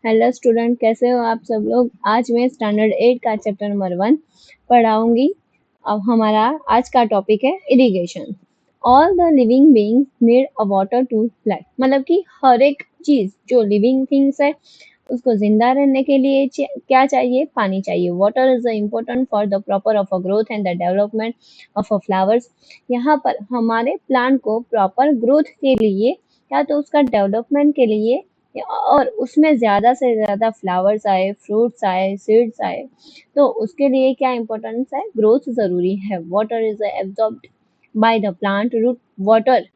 Hello student, कैसे हो आप सब लोग। आज मैं स्टैंडर्ड 8 का चैप्टर नंबर 1 पढ़ाऊंगी। अब हमारा आज का टॉपिक है irrigation. All the living beings need a water to life. मतलब कि हर एक चीज जो लिविंग थिंग्स है उसको जिंदा रहने के लिए क्या चाहिए? पानी चाहिए। Water is important for the proper of a growth and the development of a flowers. यहाँ पर हमारे प्लांट को प्रॉपर ग्रोथ के लिए या तो उसका डेवलपमेंट के लिए और उसमें ज्यादा से ज्यादा फ्लावर्स आए, फ्रूट्स आए, सीड्स आए, तो उसके लिए क्या इम्पोर्टेंस है? ग्रोथ जरूरी है। Water is absorbed by the plant root. Water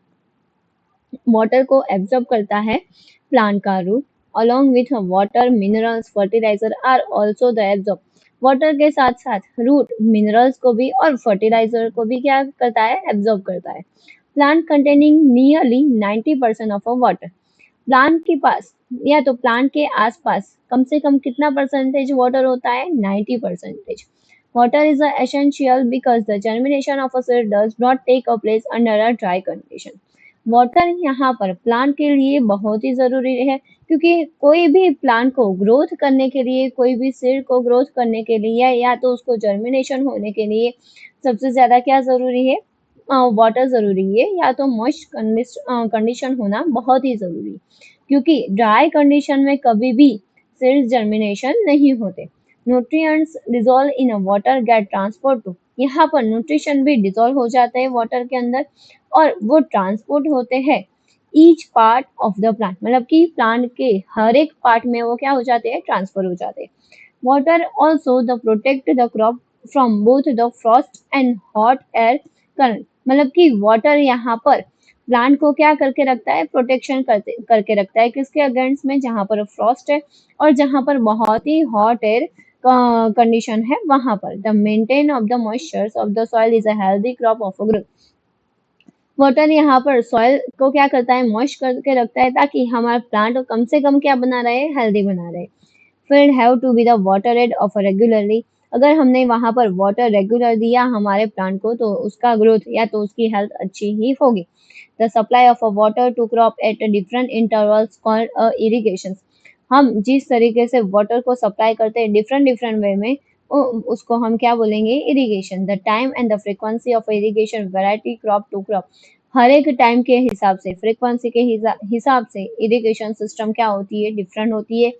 water को एब्जॉर्ब करता है प्लांट का root. Along with water minerals fertiliser are also the absorb. Water के साथ साथ रूट मिनरल्स को भी और फर्टिलाइजर को भी क्या करता है? एब्जॉर्ब करता है। Plant containing nearly 90% of a water. Plant के पास या तो प्लांट के आसपास कम से कम कितना परसेंटेज वाटर होता है? 90%। Water is essential because the germination of a seed does not take a place under a dry condition. Water यहाँ पर प्लांट के लिए बहुत ही जरूरी है, क्योंकि कोई भी प्लांट को ग्रोथ करने के लिए, कोई भी सीड को ग्रोथ करने के लिए या तो उसको जर्मिनेशन होने के लिए सबसे ज्यादा क्या जरूरी है? वाटर जरूरी है, या तो मॉइस्ट कंडीशन होना बहुत ही जरूरी है, क्योंकि ड्राई कंडीशन में कभी भी सीड्स जर्मिनेशन नहीं होते। Nutrients dissolve in water get transport to. यहाँ पर न्यूट्रिशन भी डिसॉल्व हो जाते हैं वाटर के अंदर और वो ट्रांसपोर्ट होते हैं each part of the plant. मतलब कि प्लांट के हर एक पार्ट में वो क्या हो जाते हैं? ट्रांसफर हो जाते हैं। Water also the protect the crop from both the Frost and hot air current. मतलब कि वाटर यहाँ पर प्लांट को क्या करके रखता है? प्रोटेक्शन करके रखता है। किसके अगेंस्ट में? जहाँ पर फ्रॉस्ट है और जहाँ पर बहुत ही हॉट एयर कंडीशन है वहां पर। The maintain of the moisture of the soil is a healthy crop of a growth. Water यहाँ पर सॉइल को क्या करता है? मॉइस्ट करके रखता है, ताकि हमारा प्लांट कम से कम क्या बना रहे? हेल्दी बना रहे। Field have to be the watered of regularly. अगर हमने वहां पर वाटर रेगुलर दिया हमारे प्लांट को, तो उसका ग्रोथ या तो उसकी हेल्थ अच्छी ही होगी। The supply of a water to crop at different intervals called irrigation. हम जिस तरीके से वाटर को सप्लाई करते हैं डिफरेंट डिफरेंट वे में, उसको हम क्या बोलेंगे? Irrigation. The time and the frequency of irrigation variety crop to crop. हर एक टाइम के हिसाब से, फ्रीक्वेंसी के हिसाब से इरिगेशन सिस्टम क्या होती है? डिफरेंट होती है।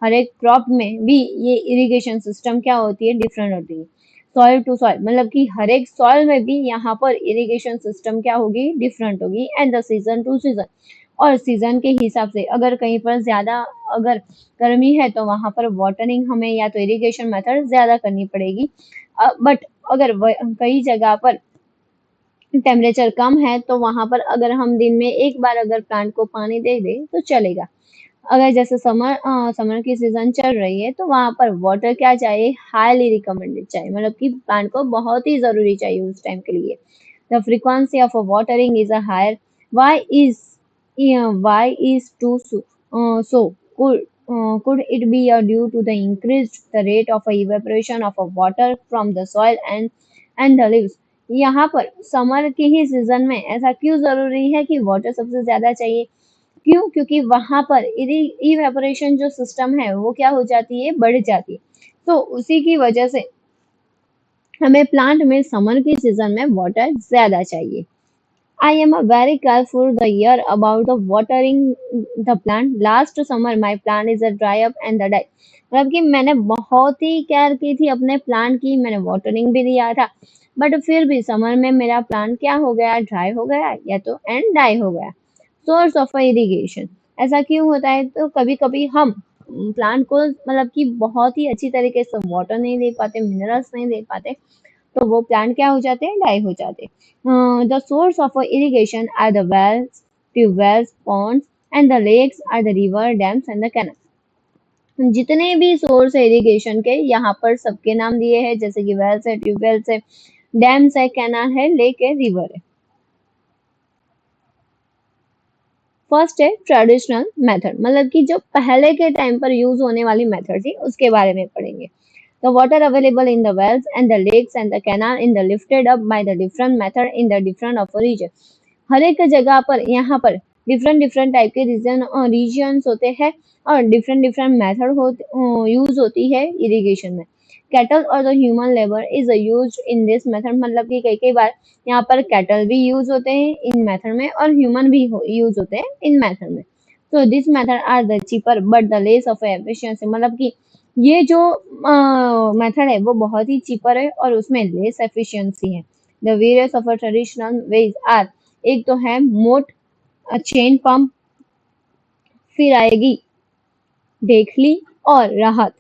हर एक क्रॉप में भी ये इरिगेशन सिस्टम क्या होती है? डिफरेंट होती है। सॉइल टू सॉइल, मतलब कि हर एक सॉइल में भी यहाँ पर इरिगेशन सिस्टम क्या होगी? डिफरेंट होगी। And the season two season, और सीजन के हिसाब से अगर कहीं पर ज्यादा अगर गर्मी है तो वहां पर वाटरिंग हमें या तो इरिगेशन मेथड ज्यादा करनी पड़ेगी। बट अगर कई जगह पर टेम्परेचर कम है तो वहां पर अगर हम दिन में एक बार अगर प्लांट को पानी दे दे तो चलेगा। अगर जैसे समर की सीजन चल रही है तो वहां पर वाटर क्या चाहिए? हाईली रिकमेंडेड चाहिए। मतलब कि प्लांट को बहुत ही जरूरी चाहिए उस टाइम के लिए। The frequency of watering is a higher. Why is why is to so could it be due to the increased the rate of evaporation of water from the soil and the leaves? यहाँ पर summer के ही season में ऐसा क्यों जरूरी है कि water सबसे ज्यादा चाहिए? क्यों? क्योंकि वहां पर इवेपोरेशन जो सिस्टम है वो क्या हो जाती है? बढ़ जाती है। तो उसी की वजह से हमें प्लांट में समर की सीजन में वाटर ज्यादा चाहिए। I am very careful the year about the watering the plant. Last summer my plant is a dry up and the die. मतलब कि मैंने बहुत ही केयर की थी अपने प्लांट की, मैंने वाटरिंग भी दिया था, बट फिर भी समर में मेरा प्लांट क्या हो गया? ड्राई हो गया या तो एंड डाई हो गया। सोर्स ऑफ इरिगेशन, ऐसा क्यों होता है? तो कभी कभी हम प्लांट को मतलब कि बहुत ही अच्छी तरीके से वाटर नहीं दे पाते, मिनरल्स नहीं दे पाते, तो वो प्लांट क्या हो जाते हैं? डाई हो जाते हैं। The source of irrigation are the wells, tubewells, ponds and the lakes are the river, dams and the canal. जितने भी सोर्स है इरिगेशन के यहाँ पर सबके नाम दिए हैं, जैसे कि वेल्स है, ट्यूबवेल्स है, डैम्स है, कैनाल है, लेक है, रिवर है। फर्स्ट है ट्रेडिशनल मेथड, मतलब कि जो पहले के टाइम पर यूज होने वाली मेथड थी उसके बारे में पढ़ेंगे। The water available in the wells and the lakes and the canal in the lifted up by the different method in the different of region. हर एक जगह पर यहाँ पर डिफरेंट डिफरेंट टाइप के रीजन्स होते हैं और डिफरेंट डिफरेंट मेथड यूज होती है इरिगेशन में। कैटल और the human labour is use in this method, मतलब कि कई कई बार यहाँ पर कैटल भी यूज होते हैं इन मेथड में और ह्यूमन भी यूज होते हैं इन मेथड में। तो this method are the cheaper but the less of efficiency, मतलब कि ये जो मेथड है वो बहुत ही चीपर है और उसमें लेस एफिशिएंसी है। The various of traditional ways are, एक तो है मोट चेन पंप, फिर आएगी देखली और राहत।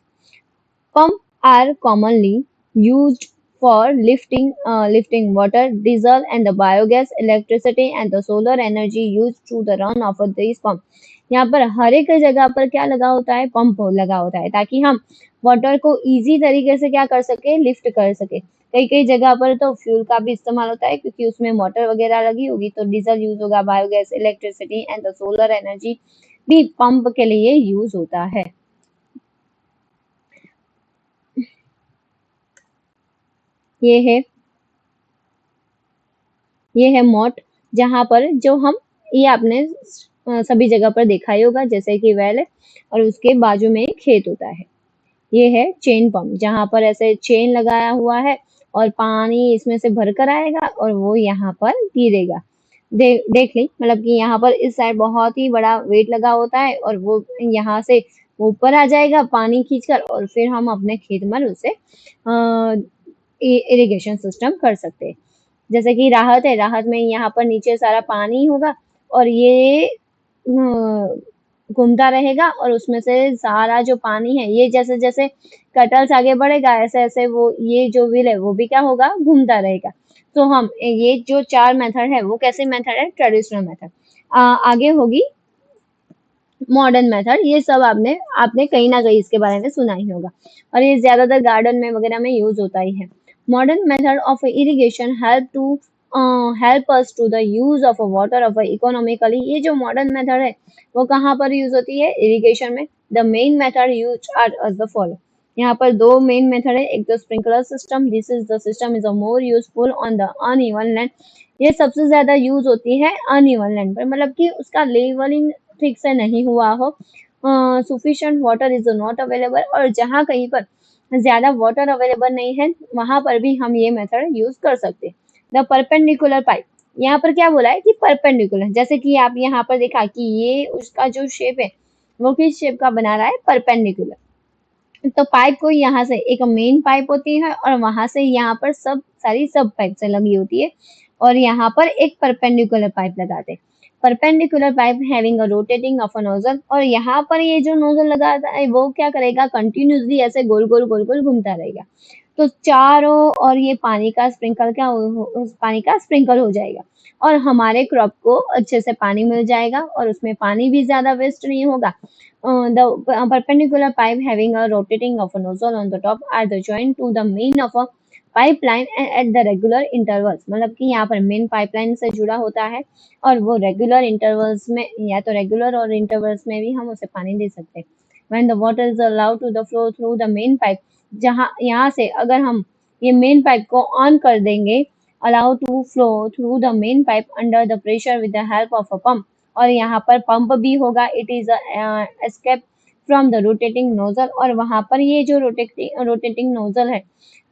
Pumps are commonly used for lifting water, diesel and the biogas, electricity and the solar energy used to the run of these pumps. यहाँ पर हर एक जगह पर क्या लगा होता है, पंप लगा होता है ताकि हम वाटर को इजी तरीके से क्या कर सके, लिफ्ट कर सके। कई कई जगह पर तो फ्यूल का भी इस्तेमाल होता है क्योंकि उसमें मोटर वगैरह लगी होगी, तो डीजल यूज होगा, biogas, electricity and the solar energy भी पंप के लिए यूज होता है। ये है ये है मोट, जहाँ पर जो हम ये आपने सभी जगह पर देखा ही होगा, जैसे कि वेल है और उसके बाजू में एक खेत होता है। ये है चेन पंप, जहाँ पर ऐसे चेन लगाया हुआ है और पानी इसमें से भर कर आएगा और वो यहाँ पर गिरेगा। देख ली, मतलब कि यहाँ पर इस साइड बहुत ही बड़ा वेट लगा होता है और वो यहाँ से ऊपर आ जाएगा पानी खींचकर और फिर हम अपने खेत में उसे इरिगेशन सिस्टम कर सकते हैं। जैसे कि राहत है, राहत में यहाँ पर नीचे सारा पानी होगा और ये घूमता रहेगा और उसमें से सारा जो पानी है, ये जैसे जैसे कटल्स आगे बढ़ेगा ऐसे ऐसे वो ये जो व्हील है वो भी क्या होगा, घूमता रहेगा। तो हम ये जो चार मेथड है वो कैसे मेथड है, ट्रेडिशनल मेथड। आगे होगी मॉडर्न मेथड, ये सब आपने आपने कहीं ना कहीं इसके बारे में सुना ही होगा और ये ज्यादातर गार्डन में वगैरह में यूज होता ही है। Modern method of irrigation help us to the use of water of economically. ये जो मॉडर्न मेथड है वो कहाँ पर यूज होती है, इरिगेशन में। The main method use are as the follow. यहाँ पर दो मेन मेथड है, एक तो sprinkler system, this is the system is a more useful on the uneven land. ये सबसे ज्यादा यूज होती है अनइवन लैंड पर, मतलब कि उसका लेवलिंग ठीक से नहीं हुआ हो, sufficient water is not available, और जहाँ कहीं पर ज्यादा वाटर अवेलेबल नहीं है वहां पर भी हम ये मेथड यूज कर सकते हैं। द परपेंडिकुलर पाइप, यहाँ पर क्या बोला है कि परपेंडिकुलर, जैसे कि आप यहाँ पर देखा कि ये उसका जो शेप है वो किस शेप का बना रहा है, परपेंडिकुलर। तो पाइप को यहाँ से एक मेन पाइप होती है और वहां से यहाँ पर सब सारी सब पाइप से लगी होती है और यहाँ पर एक परपेंडिकुलर पाइप लगाते हैं। Perpendicular pipe having a rotating of a nozzle, और यहाँ पर ये जो नोजल लगाता है वो क्या करेगा, कंटिन्यूसली ऐसे गोल गोल गोल गोल घूमता रहेगा। तो चारों और ये पानी का स्प्रिंकल पानी का स्प्रिंकल हो जाएगा और हमारे क्रॉप को अच्छे से पानी मिल जाएगा और उसमें पानी भी ज्यादा वेस्ट नहीं होगा। The perpendicular pipe having a rotating of a nozzle on the top are the joined to the main of a pipeline at the regular intervals, मतलब कि यहाँ पर मेन पाइपलाइन से जुड़ा होता है और वो रेगुलर इंटरवल्स में, या तो रेगुलर और इंटरवल्स में भी हम उसे पानी दे सकते हैं। When the water is allowed to the flow through the main pipe, जहाँ यहाँ से अगर हम ये मेन पाइप को ऑन कर देंगे, allow to flow through the main pipe under the pressure with the help of a pump, और यहाँ पर पंप भी होगा, it is escape from the rotating nozzle, और वहां पर ये जो रोटेटिंग नोजल है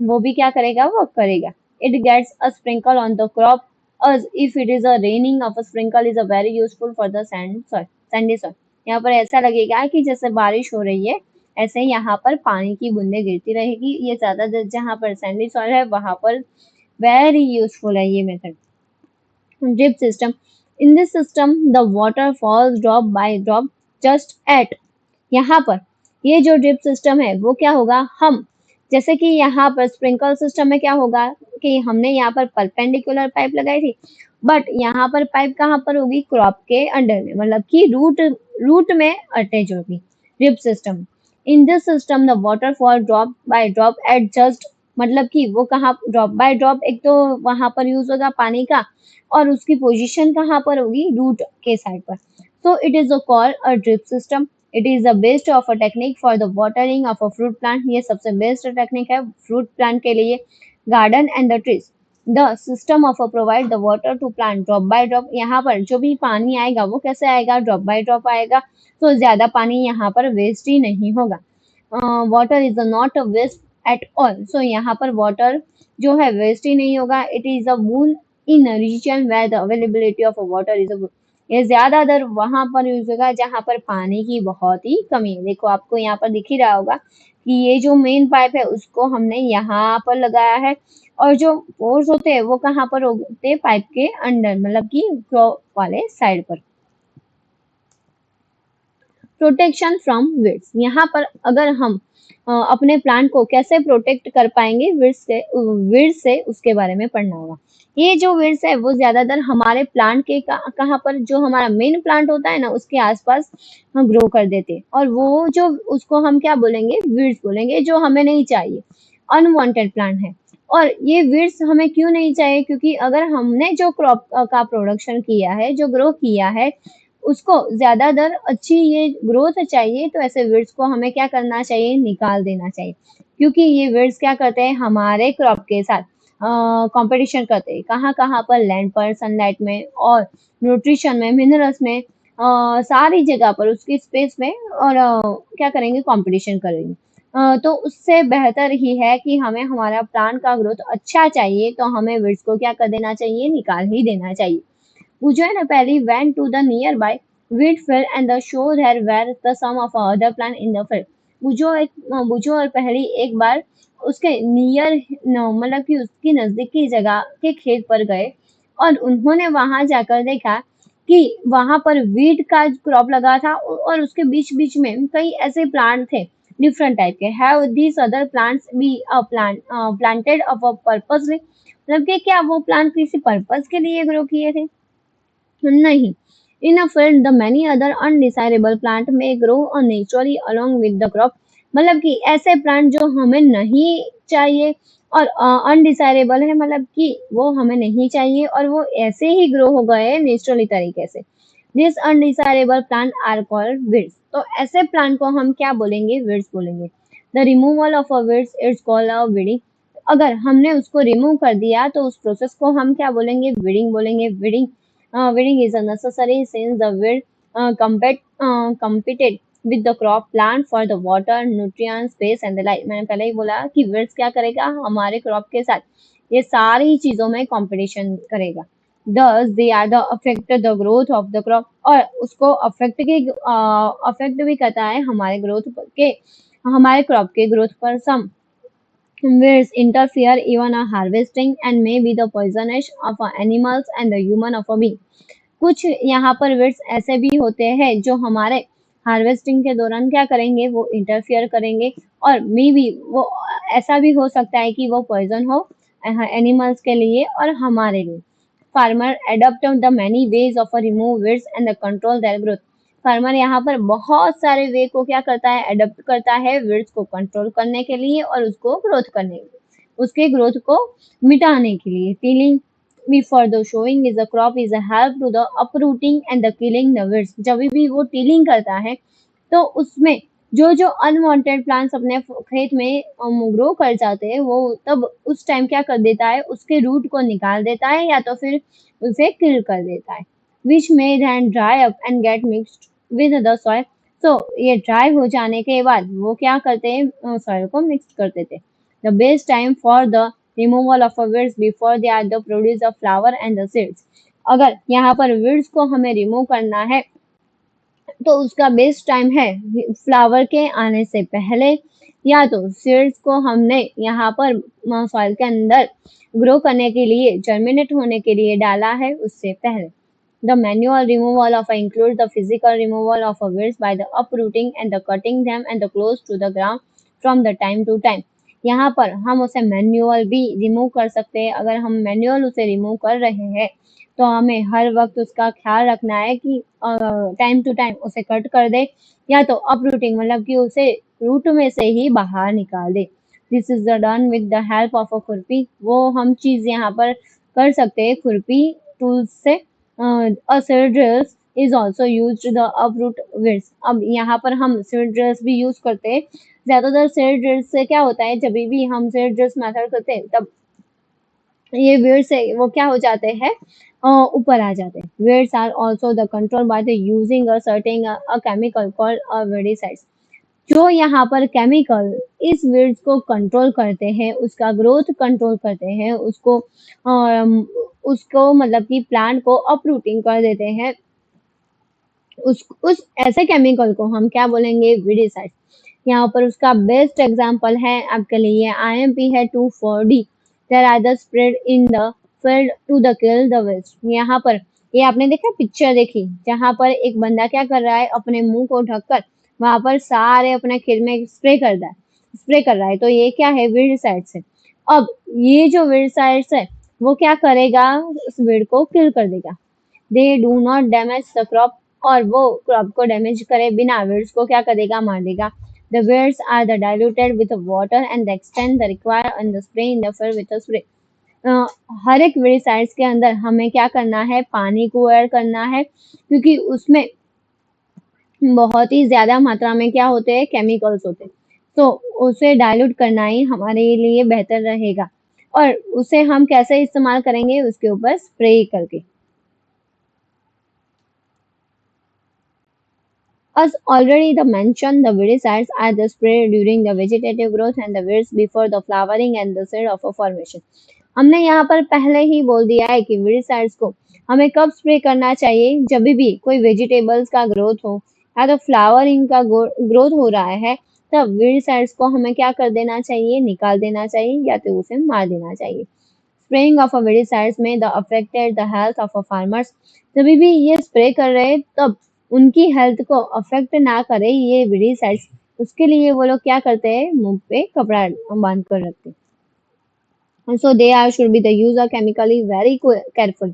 वो भी क्या करेगा, वो करेगा। It gets a sprinkle on the crop as if it is a raining of a sprinkle is a very useful for the sandy soil। यहाँ पर ऐसा लगेगा कि जैसे बारिश हो रही है, ऐसे यहाँ पर पानी की बूंदें गिरती रहेगी। ये ज्यादा जहाँ पर सैंडी सॉइल है वहां पर वेरी यूजफुल है ये method. Drip system, in this system the water falls drop by drop just at, यहाँ पर ये जो ड्रिप सिस्टम है वो क्या होगा, हम जैसे कि यहाँ पर स्प्रिंकल सिस्टम में क्या होगा कि हमने यहाँ पर परपेंडिकुलर पाइप लगाई थी, बट यहाँ पर पाइप कहाँ पर होगी, क्रॉप के अंडर में, मतलब कि रूट रूट में अटैच होगी। Drip system, in this system the water fall drop by drop eight just, मतलब कि वो कहाँ ड्रॉप बाय ड्रॉप, एक तो वहां पर यूज होगा पानी का और उसकी पोजीशन कहाँ पर होगी, रूट के साइड पर। So it is called a drip system. It is the best of a technique for the watering of a fruit plant, ये सबसे बेस्ट टेक्निक है फ्रूट प्लांट के लिए। Garden and the trees, the system of provide the water to plant drop by drop. यहाँ पर जो भी पानी आएगा वो कैसे आएगा, ड्रॉप बाय ड्रॉप आएगा, तो ज्यादा पानी यहाँ पर वेस्ट ही नहीं होगा। Water is not waste at all, so यहाँ पर वाटर जो है वेस्ट ही नहीं होगा। It is a boon in region where the availability of water is a, ये ज्यादातर वहां पर यूज होगा जहाँ पर पानी की बहुत ही कमी है। देखो आपको यहाँ पर दिख ही रहा होगा कि ये जो मेन पाइप है उसको हमने यहाँ पर लगाया है, और जो पोर्स होते हैं वो कहाँ पर होते हैं, पाइप के अंदर, मतलब कि क्रॉप वाले साइड पर। प्रोटेक्शन फ्रॉम विड्स, यहाँ पर अगर हम अपने प्लांट को कैसे प्रोटेक्ट कर पाएंगे विड्स से उसके बारे में पढ़ना होगा। ये जो विड्स है वो ज्यादातर हमारे प्लांट के कहाँ पर, जो हमारा मेन प्लांट होता है ना उसके आसपास हम ग्रो कर देते हैं, और वो जो उसको हम क्या बोलेंगे, विड्स बोलेंगे, जो हमें नहीं चाहिए, अनवांटेड प्लांट है। और ये विड्स हमें क्यों नहीं चाहिए, क्योंकि अगर हमने जो क्रॉप का प्रोडक्शन किया है, जो ग्रो किया है, उसको ज्यादातर अच्छी ये ग्रोथ चाहिए, तो ऐसे विड्स को हमें क्या करना चाहिए, निकाल देना चाहिए। क्योंकि ये विड्स क्या करते हैं, हमारे क्रॉप के साथ कंपटीशन करते हैं, कहाँ कहाँ पर, लैंड पर, सनलाइट में, और न्यूट्रिशन में, मिनरल्स में, सारी जगह पर, उसकी स्पेस में, और क्या करेंगे, कंपटीशन करेंगे। तो उससे बेहतर ही है कि हमें हमारा प्लांट का ग्रोथ अच्छा चाहिए, तो हमें विड्स को क्या कर देना चाहिए, निकाल ही देना चाहिए। Ujjain apparently went to the nearby wheat field and showed her where the some of other plant in the field. बुजो और पहली एक बार उसके नियर, मतलब कि उसकी नजदीकी जगह के खेत पर गए, और उन्होंने वहां जाकर देखा कि वहां पर वीट का क्रॉप लगा था, और उसके बीच बीच में कई ऐसे प्लांट थे डिफरेंट टाइप के। Have these other plants be planted of a purpose, मतलब कि क्या वो प्लांट किसी पर्पस के लिए ग्रो किए थे, नहीं। In a field, the many other undesirable plant may grow naturally along with the crop. मतलब कि ऐसे प्लांट जो हमें नहीं चाहिए और अनडिसाइरेबल है, मतलब कि वो हमें नहीं चाहिए और वो ऐसे ही ग्रो हो गए नेचुरली तरीके से। This undesirable plant are called weeds. तो ऐसे प्लांट को हम क्या बोलेंगे, weeds बोलेंगे। The removal of a weeds it's called a weeding. अगर हमने उसको रिमूव कर दिया तो उस प्रोसेस को हम क्या बोलेंगे, weeding बोलेंगे। weeding is a necessary since the weed competed with the crop plant for the water, nutrients, space and the light. मैंने पहले ही बोला कि weeds क्या करेगा, हमारे क्रॉप के साथ ये सारी चीजों में कंपटीशन करेगा। Thus they are the affect the growth of the crop, और उसको अफेक्ट भी करता है हमारे ग्रोथ के, हमारे क्रॉप के ग्रोथ पर। Some weeds interfere even a harvesting and may be the poisonous of animals and the human of a being. कुछ यहाँ पर weeds ऐसे भी होते हैं जो हमारे हार्वेस्टिंग के दौरान क्या करेंगे, वो इंटरफियर करेंगे, और मे बी वो ऐसा भी हो सकता है कि वो पॉइजन हो एनिमल्स के लिए और हमारे लिए। Farmer adopt the many ways of remove weeds and control their growth. Farmer यहाँ पर बहुत सारे वे को क्या करता है, अडॉप्ट करता है weeds को कंट्रोल करने के लिए और उसको ग्रोथ करने के लिए, उसके ग्रोथ को मिटाने के लिए। Tilling before the showing is a crop is a help to the uprooting and the killing the weeds. जब भी वो टीलिंग करता है तो उसमें जो जो अनवांटेड प्लांट्स अपने खेत में ग्रो कर जाते हैं, वो तब उस टाइम क्या कर देता है, उसके रूट को निकाल देता है या तो फिर उसे किल कर देता है। विच मे then dry up and get mixed with the soil. तो ये ड्राई हो जाने के बाद वो क्या करते हैं, सॉइल को मिक्स कर देते हैं। The best time for the removal of weeds before they are the produce of flower and the seeds. अगर यहाँ पर weeds को हमें रिमूव करना है तो उसका बेस्ट टाइम है फ्लावर के आने से पहले, या तो सीड्स को हमने यहाँ पर सॉइल के अंदर ग्रो करने के लिए, जर्मिनेट होने के लिए डाला है उससे पहले। The manual removal of includes the physical removal of weeds by the uprooting and the cutting them and the close to the ground from the time to time. यहाँ पर हम उसे मैन्युअल भी रिमूव कर सकते हैं। अगर हम मैन्युअल उसे रिमूव कर रहे हैं तो हमें हर वक्त उसका ख्याल रखना है कि टाइम टू टाइम उसे कट कर दे, या तो अपरूटिंग मतलब कि उसे रूट में से ही बाहर निकाल दे। This is done with the help of a khurpi. वो हम चीज यहाँ पर कर सकते हैं खुरपी टूल्स से। A seed drills is also use the uproot weeds. अब यहाँ पर हम सीड ड्रिल्स भी यूज करते हैं। ज्यादातर सीड ड्रिल्स से क्या होता है, जब भी हम सीड ड्रिल्स मेथड करते हैं तब ये weeds है वो क्या हो जाते हैं, ऊपर आ जाते हैं। Weeds are also the control by the using a certain a chemical called a weedicides। जो यहाँ पर केमिकल इस weeds को कंट्रोल करते हैं, उसका ग्रोथ कंट्रोल करते हैं, उसको मतलब कि प्लांट को अपरूटिंग कर देते हैं। उस ऐसे केमिकल को हम क्या बोलेंगे, वीडिसाइड। यहाँ पर उसका बेस्ट एग्जांपल है आपके लिए आईएमपी है 2,4-D। There are the spread in the field to the kill the waste. यहाँ पर ये आपने देखा पिक्चर देखी जहाँ पर एक बंदा क्या कर रहा है, अपने मुंह को ढककर वहां पर सारे अपने खेत में स्प्रे कर रहा है। तो ये क्या है, वीडिसाइड से। अब ये जो वीडिसाइड्स है वो क्या करेगा, उस वीड को किल कर देगा। They do not damage the crop, और वो क्रॉप को डैमेज करे बिना weeds को क्या करेगा, मार देगा। The weeds are the diluted with water and the extend the require and the spray in the field with a spray। हर एक weedicides के अंदर हमें क्या करना है, पानी को ऐड करना है, क्योंकि उसमें बहुत ही ज्यादा मात्रा में क्या होते हैं, केमिकल्स होते हैं। तो उसे डाइल्यूट करना ही हमारे लिए बेहतर रहेगा। और उसे हम कैसे इस्तेमाल करेंगे, उसके ऊपर स्प्रे करके। As already the mentioned, the weedicides are the spray during the vegetative growth and the weeds before the flowering and the seed of a formation। हमने यहाँ पर पहले ही बोल दिया है कि weedicides को हमें कब स्प्रे करना चाहिए, जब भी कोई वेजिटेबल्स का ग्रोथ हो या तो फ्लावरिंग का ग्रोथ हो रहा है, तब weedicides को हमें क्या कर देना चाहिए, निकाल देना चाहिए या तो उसे मार देना चाहिए। Spraying of a weedicides may the affected the health of a farmers। जब भी ये स्प्रे कर रहे हैं तब उनकी हेल्थ को अफेक्ट ना करे ये weedicides, उसके लिए वो लोग क्या करते हैं, मुंह पे कपड़ा बांध कर रखते हैं। So they are should be the user chemically very careful।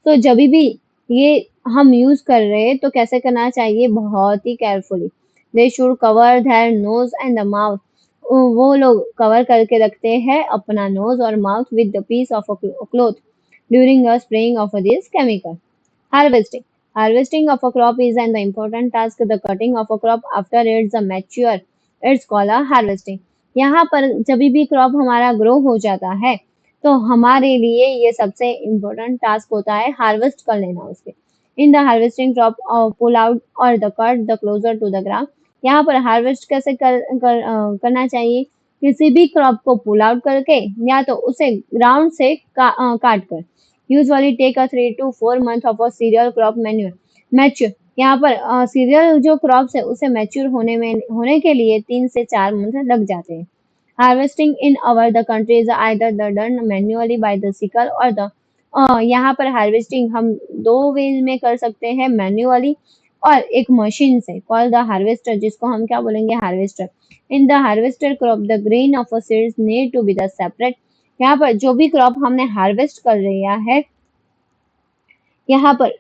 तो जब भी ये हम यूज कर रहे हैं तो कैसे करना चाहिए, बहुत ही carefully. They should cover their nose and the mouth। वो लोग कवर करके रखते हैं अपना नोज और mouth with the piece of cloth during a spraying of this chemical. Harvesting। Harvesting of a crop is an important task. The cutting of a crop after it's a mature, it's called a harvesting। यहाँ पर जब भी crop हमारा grow हो जाता है तो हमारे लिए ये सबसे इम्पोर्टेंट टास्क होता है हार्वेस्ट कर लेना उसके। In the harvesting crop pull out और the cut the closer to the ground. यहाँ पर हार्वेस्ट कैसे करना चाहिए, किसी भी क्रॉप को पुल आउट करके या तो उसे ग्राउंड से काट कर। Usually take a 3 to 4 months of a cereal crop mature। यहाँ पर सीरियल जो क्रॉप्स है उसे मैच्योर होने के लिए 3 से 4 मंथ लग जाते हैं। Harvesting in our the country is either the done manually by the sickle or the यहाँ पर हार्वेस्टिंग हम दो वेज में कर सकते हैं, मैन्युअली और एक मशीन से, कॉल द हार्वेस्टर, जिसको हम क्या बोलेंगे, harvester. In the harvester crop the grain of a seeds need to be the separate. यहाँ पर जो भी क्रॉप हमने हार्वेस्ट कर लिया है, यहाँ पर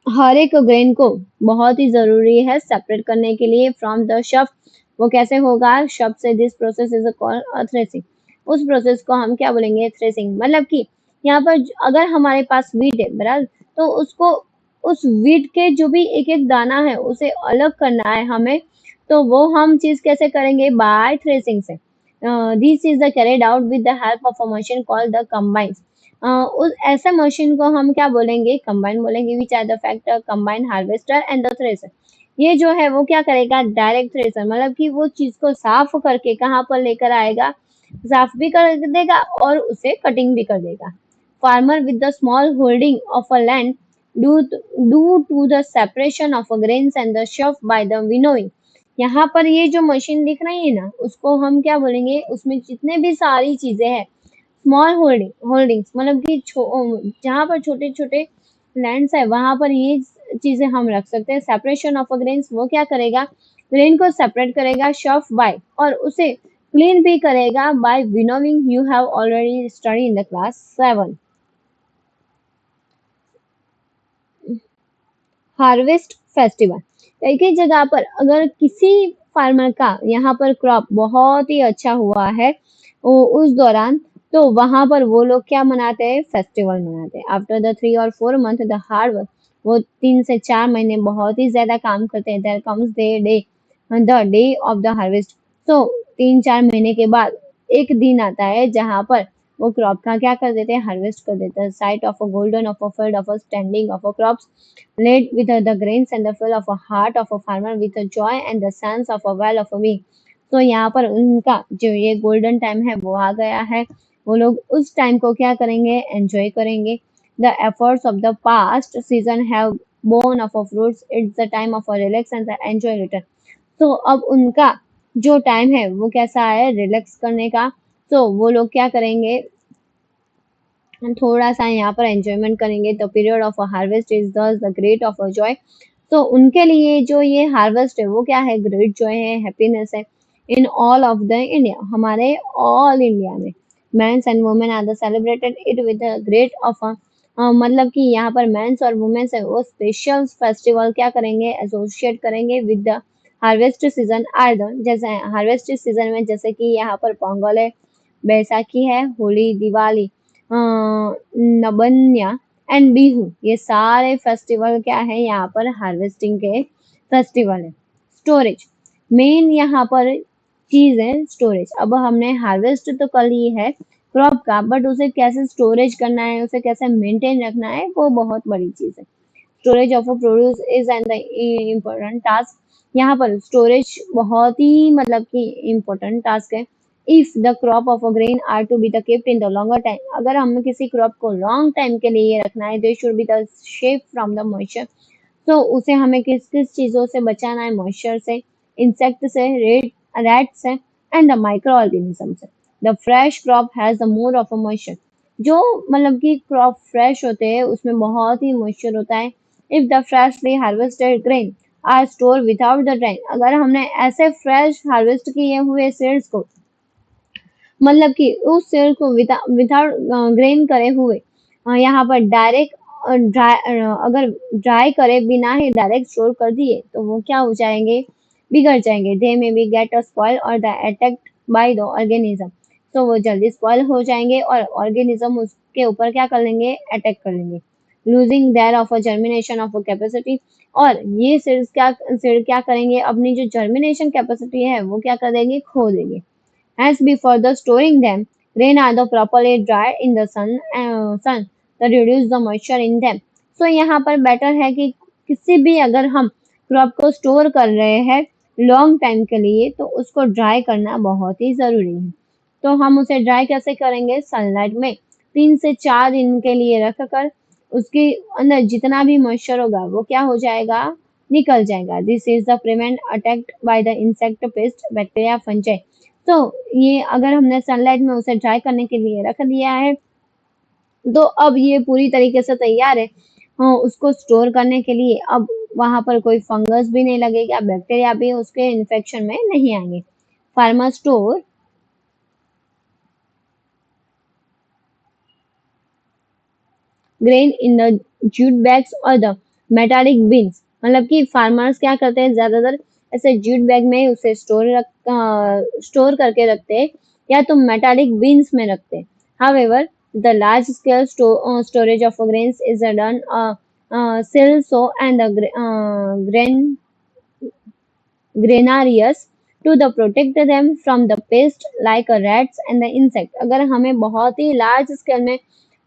हर एक ग्रेन को बहुत ही जरूरी है सेपरेट करने के लिए फ्रॉम द शफ। वो कैसे होगा, शफ से। This process is called threshing. उस प्रोसेस को हम क्या बोलेंगे, थ्रेसिंग। मतलब कि यहाँ पर अगर हमारे पास वीट है बराबर, तो उसको उस वीट के जो भी एक एक दाना है उसे अलग करना है हमें, तो वो हम चीज कैसे करेंगे, बाय थ्रेसिंग से। This is the carried out with the help of a machine called the combine. उस ऐसे मशीन को हम क्या बोलेंगे, कंबाइन बोलेंगे। Which are the factor, combine harvester and the thresher. ये जो है वो क्या करेगा, डायरेक्ट थ्रेसर, मतलब कि वो चीज को साफ करके कहाँ पर लेकर आएगा, साफ भी कर देगा और उसे कटिंग भी कर देगा। Farmer with the small holding of a land do do to the separation of a grains and the chaff by the winnowing. यहाँ पर ये जो मशीन दिख रही है ना, उसको हम क्या बोलेंगे, उसमें जितने भी सारी चीजें हैं, स्मॉल होल्डिंग्स मतलब कि जहाँ पर छोटे छोटे लैंड्स है वहां पर ये चीजें हम रख सकते हैं। सेपरेशन ऑफ अ ग्रेन्स, वो क्या करेगा, ग्रेन को सेपरेट करेगा शफ बाय, और उसे क्लीन भी करेगा by winnowing. You have already study in the class 7। Harvest festival. कई कई जगह पर अगर किसी फार्मर का यहाँ पर क्रॉप बहुत ही अच्छा हुआ है उस दौरान, तो वहां पर वो लोग क्या मनाते हैं, फेस्टिवल मनाते हैं। After the 3 or 4 month the hard work, वो 3 से 4 महीने बहुत ही ज्यादा काम करते हैं। There comes the day of the harvest. तो 3 4 महीने के बाद एक दिन आता है जहाँ पर वो क्रॉप का क्या कर देते हैं, हार्वेस्ट कर देते हैं। Site of a golden of a field of a standing of a crops laid with the grains and the fill of a heart of a farmer with a joy and the sense of a well of a week। तो यहाँ पर उनका जो ये golden time है वो आ गया है। वो लोग उस टाइम को क्या करेंगे, एंजॉय करेंगे। The efforts of the past season have born of a fruits, it's the time of a relax and the enjoy return। तो अब उनका जो टाइम है वो कैसा है, रिलैक्स करने का। तो वो लोग क्या करेंगे, थोड़ा सा यहाँ पर एंजॉयमेंट करेंगे। The period of harvest is दस द ग्रेट ऑफ जॉय। तो उनके लिए जो ये हार्वेस्ट है वो क्या है, ग्रेट जॉय है, हैप्पीनेस है। In all of the India, हमारे ऑल इंडिया में mens and women are the celebrated it with great of मतलब कि यहाँ पर मेंस और वुमेन्स है वो स्पेशल फेस्टिवल क्या करेंगे, एसोसिएट करेंगे with the harvest season are the, जैसे हार्वेस्ट सीजन में जैसे कि यहाँ पर पोंगल है, बैसाखी है, होली, दिवाली, नबन्या एंड बिहू, ये सारे फेस्टिवल क्या है, यहाँ पर हार्वेस्टिंग के फेस्टिवल है। स्टोरेज मेन यहाँ पर चीज है, स्टोरेज। अब हमने हार्वेस्ट तो कर ली है क्रॉप का, बट उसे कैसे स्टोरेज करना है, उसे कैसे मेंटेन रखना है, वो बहुत बड़ी चीज है। Storage of a produce is an important task. यहाँ पर स्टोरेज बहुत ही मतलब कि इम्पोर्टेंट टास्क है। If the crop of a grain are to be the kept in the longer time, अगर हमें किसी क्रॉप को लॉन्ग टाइम के लिए रखना है, they should be the shape from the moisture. तो उसे हमें किस किस चीजों से बचाना है, मॉइस्चर से, इंसेक्ट से, रैट से एंड द माइक्रो ऑर्गेनिज्म से। The fresh crop has the more of a moisture, जो मतलब कि क्रॉप फ्रेश होते हैं उसमें बहुत ही मॉइस्चर होता है। If the freshly harvested grain are store without the drying, अगर हमने ऐसे फ्रेश हार्वेस्ट किए हुए सीड्स को, मतलब कि उस सेल को विदाउट ग्रेन करे हुए यहाँ पर डायरेक्ट अगर ड्राई करे बिना ही डायरेक्ट स्टोर कर दिए तो वो क्या हो जाएंगे, बिगड़ जाएंगे। दे मे बी गेट स्पॉइल और the attacked by the organism, तो वो जल्दी स्पॉइल हो जाएंगे और ऑर्गेनिज्म उसके ऊपर क्या कर लेंगे, अटैक कर लेंगे। Losing their of a germination of a capacity, और ये सीड क्या करेंगे, अपनी जो जर्मिनेशन कैपेसिटी है वो क्या कर देंगे, खो देंगे। As before the storing them, grain are the properly dried in the sun that reduce the moisture in them। So यहाँ पर बेटर है कि किसी भी अगर हम क्रॉप को स्टोर कर रहे हैं लॉन्ग टाइम के लिए तो उसको ड्राई करना बहुत ही जरूरी है। तो हम उसे ड्राई कैसे करेंगे, सनलाइट में 3 से 4 दिन के लिए रख कर उसके अंदर जितना भी मॉइस्चर होगा वो क्या हो जाएगा, निकल जाएगा। This is the prevent attacked by the insect, paste, bacteria, fungi. तो ये अगर हमने सनलाइट में उसे ड्राई करने के लिए रख दिया है तो अब ये पूरी तरीके से तैयार है, हाँ, उसको स्टोर करने के लिए। अब वहां पर कोई फंगस भी नहीं लगेगा, बैक्टीरिया भी उसके इन्फेक्शन में नहीं आएंगे। Farmer store grain in the jute bags और द मेटालिक बिन्स, मतलब कि फार्मर्स क्या करते हैं, ज्यादातर ऐसे जूट बैग में उसे स्टोर करके रखते हैं या तो मेटालिक बिन्स में रखते हैं। However the large scale storage of grains is done still so and the grenarious to the protect them from the pest like rats and the insect। अगर हमें बहुत ही लार्ज स्केल में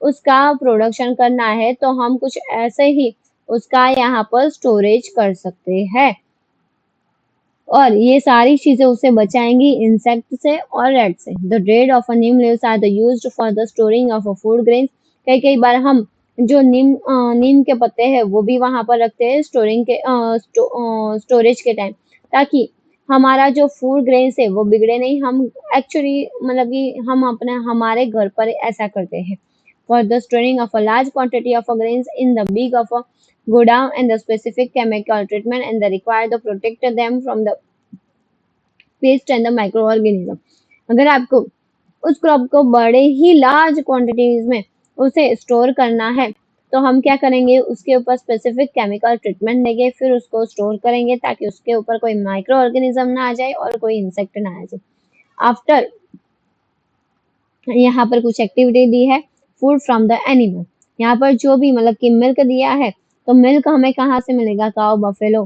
उसका प्रोडक्शन करना है तो हम कुछ ऐसे ही उसका यहाँ पर स्टोरेज कर सकते हैं और ये सारी चीजें उसे बचाएंगी इंसेक्ट से और रेड से। The red of neem leaves are the used for the storing of food grains. कई कई बार हम जो नीम के पत्ते हैं वो भी वहां पर रखते हैं स्टोरिंग के स्टोरेज के टाइम, ताकि हमारा जो फूड ग्रेन्स है वो बिगड़े नहीं। हम एक्चुअली मतलब कि हम अपने हमारे घर पर ऐसा करते हैं। For the storing of a large quantity of grains in the big of go down and the specific chemical treatment and the require to protect them from the pest and the microorganism। अगर आपको उस crop को बड़े ही large quantities में उसे store करना है तो हम क्या करेंगे, उसके ऊपर स्पेसिफिक केमिकल ट्रीटमेंट देंगे, फिर उसको स्टोर करेंगे ताकि उसके ऊपर कोई माइक्रो ऑर्गेनिज्म ना आ जाए और कोई इंसेक्ट ना आ जाए। आफ्टर यहाँ पर कुछ एक्टिविटी दी है, फूड फ्रॉम द एनिमल। यहाँ पर जो भी मतलब कि मिल्क दिया है तो मिल्क हमें कहाँ से मिलेगा, काउ, बफेलो,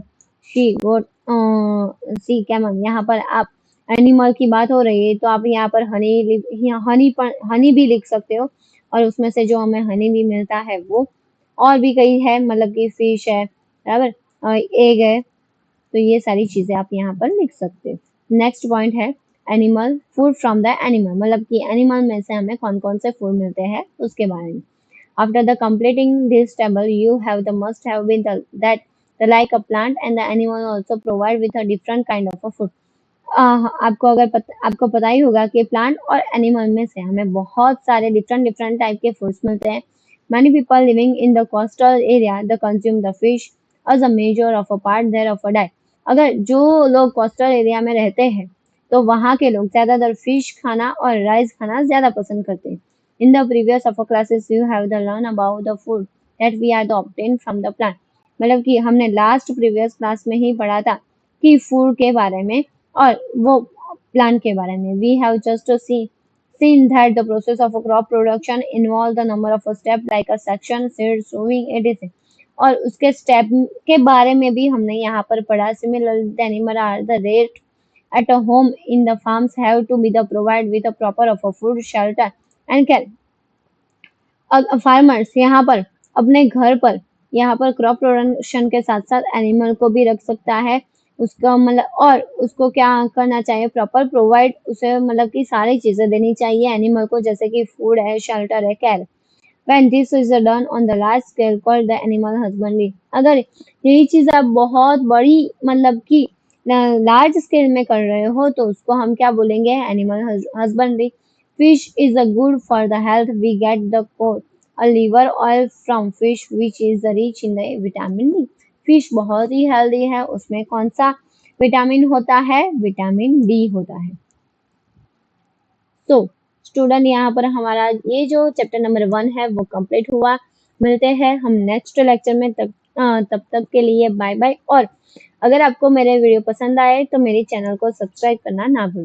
शी, गोट, सी, कैमल। यहाँ पर आप एनिमल की बात हो रही है तो आप यहाँ पर हनी भी लिख सकते हो, और उसमें से जो हमें हनी भी मिलता है वो, और भी कई है, मतलब कि फिश है, बराबर, एग है, तो ये सारी चीजें आप यहाँ पर लिख सकते हो। नेक्स्ट पॉइंट है animal food from the animal, मतलब कि एनिमल में से हमें कौन कौन से फूड मिलते हैं उसके बारे में। After the completing this table, you have the must have with that the like a plant and the animal also provide with a different kind of a food. आपको पता ही होगा कि प्लांट और एनिमल में से हमें बहुत सारे डिफरेंट डिफरेंट टाइप के फूड्स मिलते हैं। Many people living in the coastal area they consume the fish as a major of a part there of a diet. अगर जो लोग कोस्टल एरिया में रहते हैं तो वहाँ के लोग ज्यादातर फिश खाना और राइस खाना ज्यादा पसंद करते हैं। In the previous of classes you have the learn about the food that we are the obtained from the plant. मतलब कि हमने लास्ट प्रीवियस क्लास में ही पढ़ा था कि फूड के बारे में और वो प्लांट के बारे में। We have just seen that the process of a crop production involve the number of a step like a section, seed, sowing, etc. और उसके स्टेप के बारे में भी हमने यहाँ पर पढ़ा। Similarly, the animal are the rate at a home in the farms have to be the provide with a proper of a food, shelter and care. Farmers यहाँ पर अपने घर पर यहाँ पर क्रॉप प्रोडक्शन के साथ साथ एनिमल को भी रख सकता है, उसका मतलब, और उसको क्या करना चाहिए, प्रॉपर प्रोवाइड उसे मतलब कि सारी चीजें देनी चाहिए एनिमल को, जैसे कि फूड है, शेल्टर है, care. When this is done on the large scale called the animal husbandry. अगर यही चीज आप बहुत बड़ी मतलब कि लार्ज स्केल में कर रहे हो तो उसको हम क्या बोलेंगे, animal husbandry. Fish is a good for the health. We get the a liver oil from fish which is rich in the vitamin D. Fish बहुत ही हेल्दी है, उसमें कौन सा विटामिन होता है, विटामिन डी होता है। तो स्टूडेंट यहाँ पर हमारा ये जो चैप्टर नंबर 1 है वो कंप्लीट हुआ। मिलते हैं हम नेक्स्ट लेक्चर में, तब तक के लिए बाय बाय। और अगर आपको मेरे वीडियो पसंद आए तो मेरे चैनल को सब्सक्राइब करना ना भूलें।